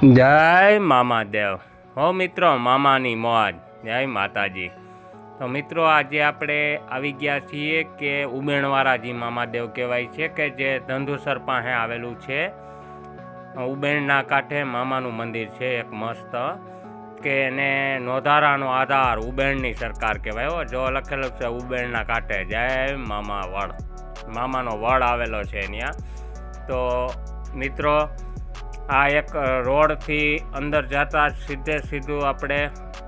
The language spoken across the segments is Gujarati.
જય મામાદેવ હો મિત્રો, મામાની મોજ, જય માતાજી। તો મિત્રો આજે આપણે આવી ગયા છીએ કે ઉબેણવાળાજી મામાદેવ કહેવાય છે કે જે ધંધુસર પાસે આવેલું છે। ઉબેણના કાંઠે મામાનું મંદિર છે એક મસ્ત, કે એને નોધારાનો આધાર ઉબેણની સરકાર કહેવાય। જો લખેલું છે ઉબેણના કાંઠે જય મામા વડ, મામાનો વડ આવેલો છે ત્યાં। તો મિત્રો આ એક રોડથી અંદર જતા સીધે સીધું આપણે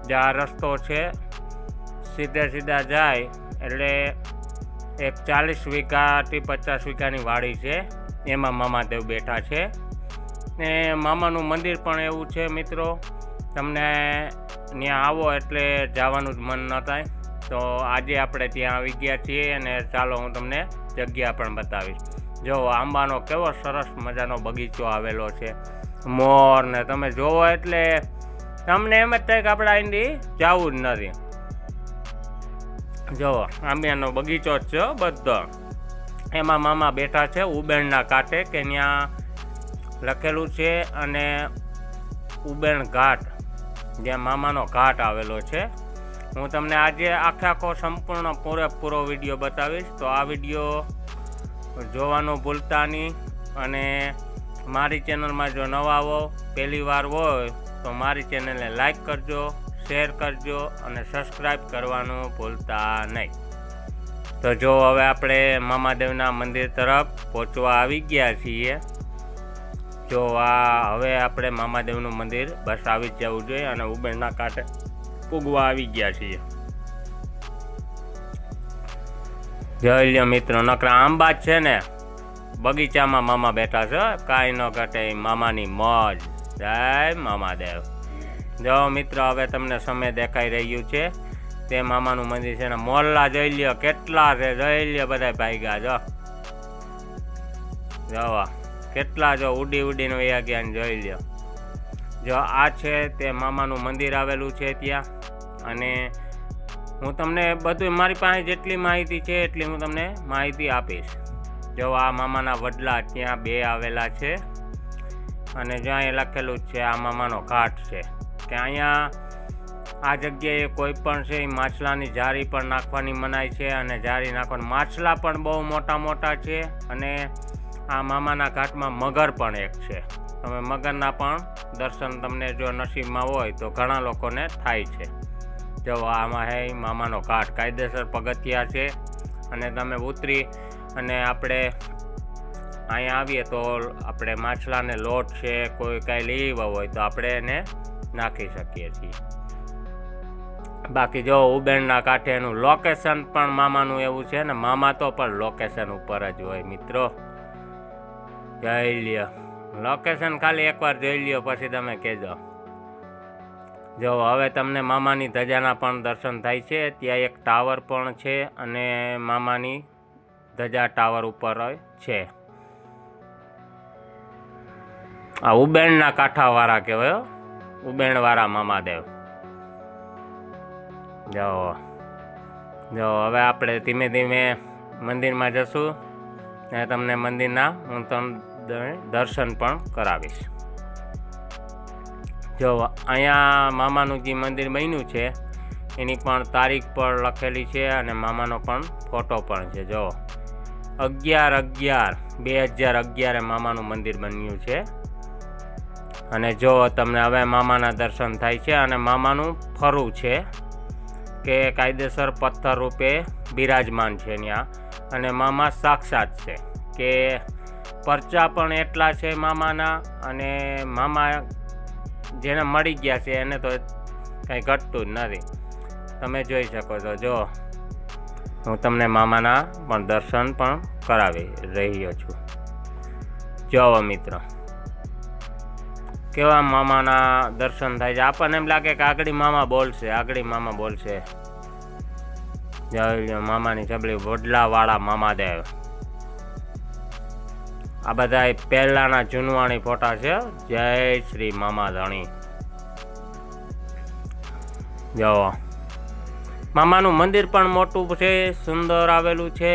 જે આ રસ્તો છે સીધે સીધા જાય એટલે એક 40 વીઘાથી 50 વીઘાની વાડી છે, એમાં મામાદેવ બેઠા છે। ને મામાનું મંદિર પણ એવું છે મિત્રો, તમને ત્યાં આવો એટલે જવાનું જ મન ન થાય। તો આજે આપણે ત્યાં આવી ગયા છીએ અને ચાલો હું તમને જગ્યા પણ બતાવીશ। જો આંબાનો કેવો સરસ મજાનો બગીચો આવેલો છે, મોર ને તમે જોવો એટલે તમને એમ જ થાય કે આપણે અહીંથી જવું જ નથી। જો આંબાનો બગીચો જ છે બધો, એમાં મામા બેઠા છે ઉબેણના કાંઠે, કે ત્યાં લખેલું છે અને ઉબેણ ઘાટ, જ્યાં મામાનો ઘાટ આવેલો છે। હું તમને આજે આખો સંપૂર્ણ પૂરેપૂરો વિડીયો બતાવીશ, તો આ વિડીયો જોવાનું ભૂલતા નહીં। અને મારી ચેનલમાં જો નવા હો, પહેલી વાર હોય તો મારી ચેનલને લાઈક કરજો, શેર કરજો અને સબસ્ક્રાઈબ કરવાનું ભૂલતા નહીં। તો જો હવે આપણે મામાદેવના મંદિર તરફ પહોંચવા આવી ગયા છીએ। જો આ હવે આપણે મામાદેવનું મંદિર બસ આવી જ જવું જોઈએ અને ઉબેણના કાંઠે પૂગવા આવી ગયા છીએ। જોઈ લ્યો મિત્રો, નકરા આંબા જ છે ને, બગીચામાં મામા બેઠા છે, કાંઈ ન ઘટે મામાની મોજ, જય મામાદેવ। જો મિત્રો હવે તમને સમય દેખાઈ રહ્યું છે તે મામાનું મંદિર છે ને, મોરલા જોઈ લ્યો કેટલા છે, જોઈ લ્યો બધા ભાગ્યા। જો કેટલા જો ઉડી ઉડીને વયા ગયા જોઈ લ્યો। જો આ છે તે મામાનું મંદિર આવેલું છે ત્યાં, અને હું તમને બધું મારી પાસે જેટલી માહિતી છે એટલી હું તમને માહિતી આપીશ। જો આ મામાના વડલા ત્યાં 2 આવેલા છે, અને જો અહીંયા લખેલું છે આ મામાનો ઘાટ છે, કે અહીંયા આ જગ્યાએ કોઈ પણ છે એ માછલાની જારી પણ નાખવાની મનાય છે, અને જારી નાખવાની માછલા પણ બહુ મોટા મોટા છે। અને આ મામાના ઘાટમાં મગર પણ એક છે, તમે મગરના પણ દર્શન તમને જો નસીબમાં હોય તો ઘણા લોકોને થાય છે। જો આમાં હે મામાનો ઘાટ, કાયદેસર પગથિયા છે, અને તમે ઉતરી અને આપણે અહીંયા આવીએ તો આપણે માછલાને લોટ છે કોઈ કાંઈ લેવા હોય તો આપણે એને નાખી શકીએ છીએ। બાકી જો ઉબેણના કાંઠે એનું લોકેશન પણ મામાનું એવું છે ને, મામા તો પણ લોકેશન ઉપર જ હોય મિત્રો। જોઈ લ્યો લોકેશન, ખાલી એકવાર જોઈ લ્યો પછી તમે કહેજો। જો હવે તમને મામાની ધજાના પણ દર્શન થાય છે, ત્યાં એક ટાવર પણ છે અને મામાની ધજા ટાવર ઉપર છે। આ ઉબેણના કાંઠાવાળા કહેવાય, ઉબેણવાળા મામાદેવ। જો હવે આપણે ધીમે ધીમે મંદિરમાં જશું અને તમને મંદિરના હું તમને દર્શન પણ કરાવીશ। જો અહીંયા મામાનું જે મંદિર બન્યું છે એની પણ તારીખ પણ લખેલી છે, અને મામાનો પણ ફોટો પણ છે। જો 11/11/2011 મામાનું મંદિર બન્યું છે। અને જો તમને હવે મામાના દર્શન થાય છે, અને મામાનું ફરું છે કે કાયદેસર પથ્થર રૂપે બિરાજમાન છે ત્યાં, અને મામા સાક્ષાત છે, કે પરચા પણ એટલા છે મામાના, અને મામા જેને મળી ગયા છે એને તો કંઈ ઘટતું જ નથી, તમે જોઈ શકો છો। જો હું તમને મામાના પણ દર્શન પણ કરાવી રહ્યો છું। જો મિત્રો કેવા મામાના દર્શન થાય છે, આપણને એમ લાગે કે આગળ મામા બોલશે, આગળ મામા બોલશે। જય મામાની ચબલી, વડલાવાળા મામાદેવ। આ બધા પહેલાના જૂનવાણી ફોટા છે, જય શ્રી મામા ધણી। જો મામાનું મંદિર પણ મોટું છે, સુંદર આવેલું છે,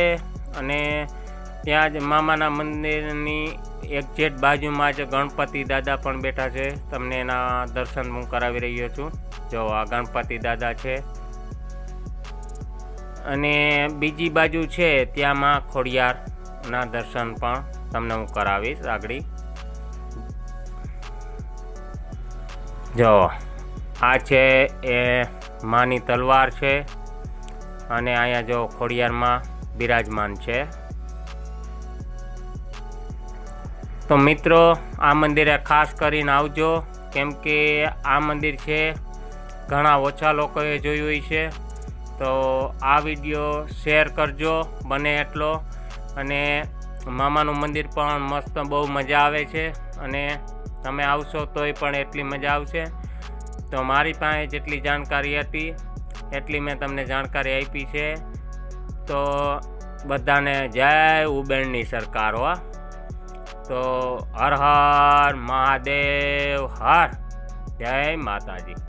અને ત્યાં જ મામાના મંદિરની એક્ઝેક્ટ બાજુમાં જ ગણપતિ દાદા પણ બેઠા છે. તમને એના દર્શન હું કરાવી રહ્યો છું. જો આ ગણપતિ દાદા છે અને બીજી બાજુ છે ત્યાં માં ખોડિયારના દર્શન પણ તમને હું કરાવીશ આગળ. જો આ છે એ માની તલવાર છે અને અહીંયા જો ખોડિયારમાં બિરાજમાન છે. તો મિત્રો આ મંદિરે ખાસ કરીને આવજો, કેમ કે આ મંદિર છે ઘણા ઓછા લોકોએ જોયું છે. તો આ વિડીયો શેર કરજો બને એટલો. અને મામાનું મંદિર પણ મસ્ત, બહુ મજા આવે છે અને તમે આવશો તોય પણ એટલી મજા આવશે. તો મારી પાસે જેટલી જાણકારી હતી એટલી મેં તમને જાણકારી આપી છે. તો બધાને જય ઉબેણની સરકાર હો. તો હર હર મહાદેવ હર. જય માતાજી.